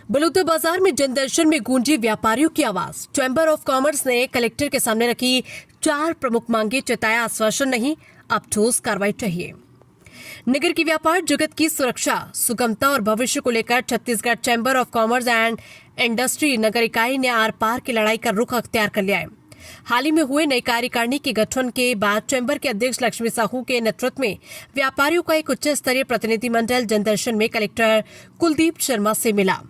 बलौदा बाजार में जनदर्शन में गूंजी व्यापारियों की आवाज। चैम्बर ऑफ कॉमर्स ने कलेक्टर के सामने रखी 4 प्रमुख मांगे, जताया आश्वासन नहीं, अब ठोस कार्रवाई चाहिए। नगर की व्यापार जगत की सुरक्षा, सुगमता और भविष्य को लेकर Chhattisgarh chamber of commerce and industry नगर इकाई ने आर पार की लड़ाई का रुख अख्तियार कर लिया है। हाल ही में हुए नई कार्यकारिणी के गठन के बाद चैम्बर के अध्यक्ष लक्ष्मी साहू के नेतृत्व में व्यापारियों का एक उच्च स्तरीय प्रतिनिधिमंडल जनदर्शन में कलेक्टर कुलदीप शर्मा से मिला।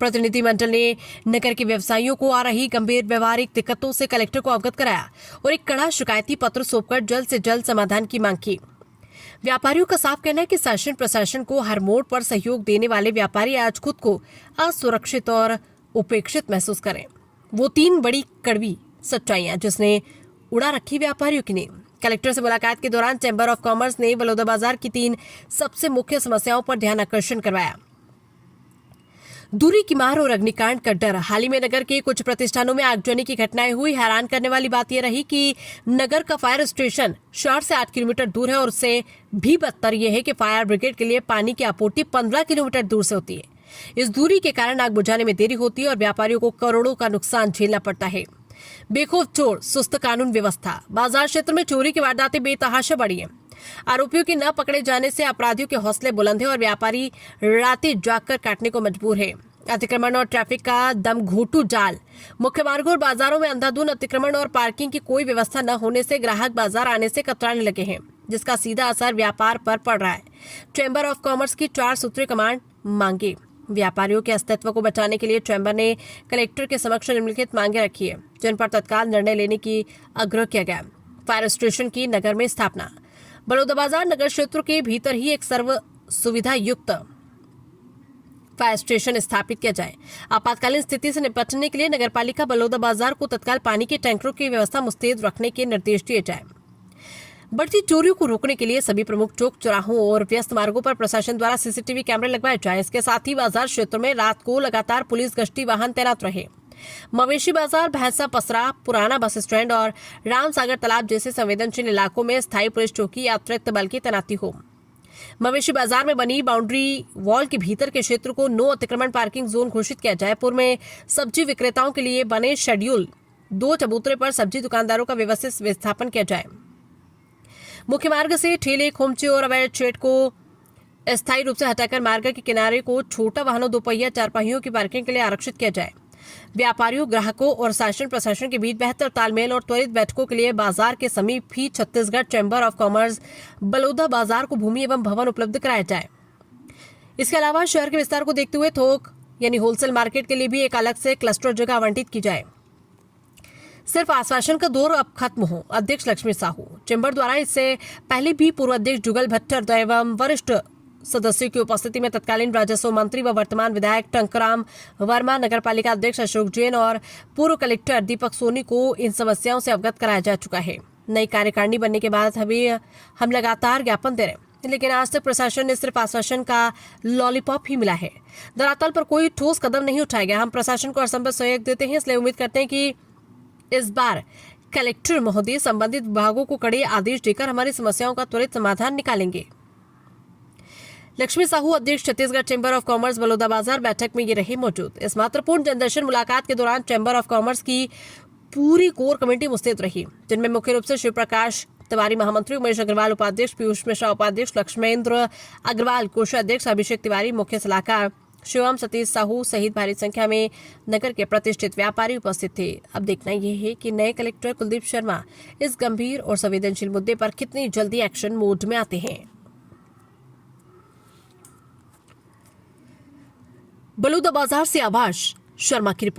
प्रतिनिधिमंडल ने नगर के व्यवसायियों को आ रही गंभीर व्यवहारिक दिक्कतों से कलेक्टर को अवगत कराया और एक कड़ा शिकायती पत्र सौंपकर जल्द से जल्द समाधान की मांग की। व्यापारियों का साफ कहना है कि शासन प्रशासन को हर मोड़ पर सहयोग देने वाले व्यापारी आज खुद को असुरक्षित और उपेक्षित महसूस करें। वो 3 बड़ी कड़वी सच्चाइयां जिसने उड़ा रखी व्यापारियों की नींद। कलेक्टर से मुलाकात के दौरान चैम्बर ऑफ कॉमर्स ने बलौदाबाजार की 3 सबसे मुख्य समस्याओं पर ध्यान आकर्षण करवाया। दूरी की मार और अग्निकांड का डर। हाल ही में नगर के कुछ प्रतिष्ठानों में आगजनी की घटनाएं हुई। हैरान करने वाली बात यह रही कि नगर का फायर स्टेशन शहर से 8 किलोमीटर दूर है और उससे भी बदतर यह है कि फायर ब्रिगेड के लिए पानी की आपूर्ति 15 किलोमीटर दूर से होती है। इस दूरी के कारण आग बुझाने में देरी होती है और व्यापारियों को करोड़ों का नुकसान झेलना पड़ता है। बेखौफ चोर, सुस्त कानून व्यवस्था। बाजार क्षेत्र में चोरी की वारदातें बेतहाशा बढ़ी है। आरोपियों के न पकड़े जाने से अपराधियों के हौसले बुलंद है और व्यापारी रातें जागकर काटने को मजबूर है। अतिक्रमण और ट्रैफिक का दम घोटू जाल। मुख्य मार्गों और बाजारों में अंधाधुंध अतिक्रमण और पार्किंग की कोई व्यवस्था न होने से ग्राहक बाजार आने से कतराने लगे हैं, जिसका सीधा असर व्यापार पर पड़ रहा है। चैम्बर ऑफ कॉमर्स की 4 सूत्रीय कमांड मांगे। व्यापारियों के अस्तित्व को बचाने के लिए चैम्बर ने कलेक्टर के समक्ष निम्नलिखित मांगे रखी है, जिन पर तत्काल निर्णय लेने की आग्रह किया गया। फायर स्टेशन की नगर में स्थापना। बलौदाबाजार नगर क्षेत्र के भीतर ही एक सर्व सुविधा युक्त फायर स्टेशन स्थापित किया जाए। आपातकालीन स्थिति से निपटने के लिए नगरपालिका बलौदाबाजार को तत्काल पानी के टैंकरों की व्यवस्था मुस्तैद रखने के निर्देश दिए जाए। बढ़ती चोरियों को रोकने के लिए सभी प्रमुख चौक चौराहों और व्यस्त मार्गों पर प्रशासन द्वारा सीसीटीवी कैमरे लगवाए जाए। इसके साथ ही बाजार क्षेत्र में रात को लगातार पुलिस गश्ती वाहन तैनात रहे। मवेशी बाजार, भैंसा पसरा, पुराना बस स्टैंड और रामसागर तालाब जैसे संवेदनशील इलाकों में स्थायी पुलिस चौकी या अतिरिक्त बल की तैनाती हो। मवेशी बाजार में बनी बाउंड्री वॉल के भीतर के क्षेत्र को नो अतिक्रमण पार्किंग जोन घोषित किया जाए। पूर्व में सब्जी विक्रेताओं के लिए बने शेड्यूल 2 चबूतरे पर सब्जी दुकानदारों का व्यवस्थित विस्थापन किया जाए। मुख्य मार्ग से ठेले, खोमचे और अवैध शेड को अस्थायी रूप से हटाकर मार्ग के किनारे को छोटा वाहनों, 2 पहिया 4 पहियों की पार्किंग के लिए आरक्षित किया जाए। व्यापारियों, ग्राहकों और शासन प्रशासन के बीच बेहतर तालमेल और त्वरित बैठकों के लिए बाजार के समीप ही Chhattisgarh chamber of commerce Baloda Bazar को भूमि एवं भवन उपलब्ध कराया जाए। इसके अलावा शहर के विस्तार को देखते हुए थोक यानी होलसेल मार्केट के लिए भी एक अलग से क्लस्टर जगह आवंटित की जाए। सिर्फ आश्वासन का दौर अब खत्म हो। अध्यक्ष लक्ष्मी साहू। चैम्बर द्वारा इससे पहले भी पूर्व अध्यक्ष जुगल भट्टर एवं वरिष्ठ सदस्यों की उपस्थिति में तत्कालीन राजस्व मंत्री व वर्तमान विधायक टंकराम वर्मा, नगरपालिका अध्यक्ष अशोक जैन और पूर्व कलेक्टर दीपक सोनी को इन समस्याओं से अवगत कराया जा चुका है। नई कार्यकारिणी बनने के बाद हम लगातार ज्ञापन दे रहे हैं, लेकिन आज तक प्रशासन ने सिर्फ आश्वासन का लॉलीपॉप ही मिला है। धरातल पर कोई ठोस कदम नहीं उठाया गया। हम प्रशासन को असंभव सहयोग देते हैं, इसलिए उम्मीद करते हैं कि इस बार कलेक्टर महोदय संबंधित विभागों को कड़े आदेश देकर हमारी समस्याओं का त्वरित समाधान निकालेंगे। लक्ष्मी साहू, अध्यक्ष Chhattisgarh chamber of commerce Balodabazar, बैठक में ये रहे मौजूद। इस महत्वपूर्ण जनदर्शन मुलाकात के दौरान चैम्बर ऑफ कॉमर्स की पूरी कोर कमेटी मुस्तैद रही, जिनमें मुख्य रूप से शिव प्रकाश तिवारी महामंत्री, उमेश अग्रवाल उपाध्यक्ष, पीयूष मिश्रा उपाध्यक्ष, लक्ष्मेंद्र अग्रवाल कोषाध्यक्ष, अभिषेक तिवारी मुख्य सलाहकार, शिवम सतीश साहू सहित भारी संख्या में नगर के प्रतिष्ठित व्यापारी उपस्थित थे। अब देखना यह है कि नए कलेक्टर कुलदीप शर्मा इस गंभीर और संवेदनशील मुद्दे पर कितनी जल्दी एक्शन मोड में आते हैं। बलौदाबाजार से आवाज शर्मा की रिपोर्ट।